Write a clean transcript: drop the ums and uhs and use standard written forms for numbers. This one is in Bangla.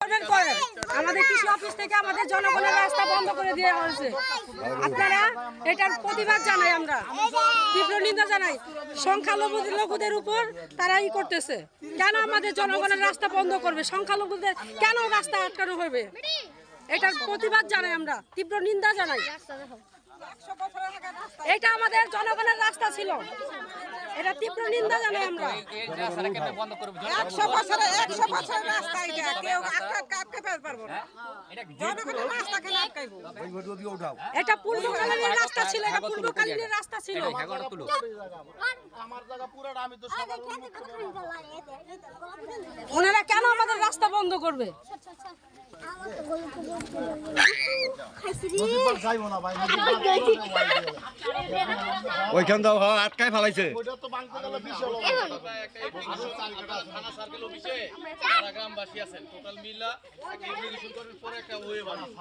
করবেন করেন, আমাদের কৃষি অফিস থেকে আমাদের জনগণের রাস্তা বন্ধ করে দেওয়া হয়েছে। আপনারা এটার প্রতিবাদ জানাই, আমরা তীব্র নিন্দা জানাই। সংখ্যালঘুদের উপর তারা করতেছে, কেন আমাদের জনগণের রাস্তা বন্ধ করবে? সংখ্যালঘুদের কেন রাস্তা আটকানো হবে? এটার প্রতিবাদ জানাই, আমরা তীব্র নিন্দা জানাই। এটা আমাদের জনগণের রাস্তা ছিল, এটা তীব্র নিন্দা জানাই আমরা। 100 বছরের রাস্তা, এটা কেউ আটকাতে পারবো না। জনগণের রাস্তা কেন আটকাইবো? এটা পূর্বকালীন রাস্তা ছিল, এটা পূর্বকালীন রাস্তা ছিল। ওনারা কেন আমাদের রাস্তা বন্ধ করবে? ওইখান দাও আটকায় ফেলাইছে। গ্রামবাসী আছেন টোটাল মিলা পরে একটা ওয়ে বানাবো।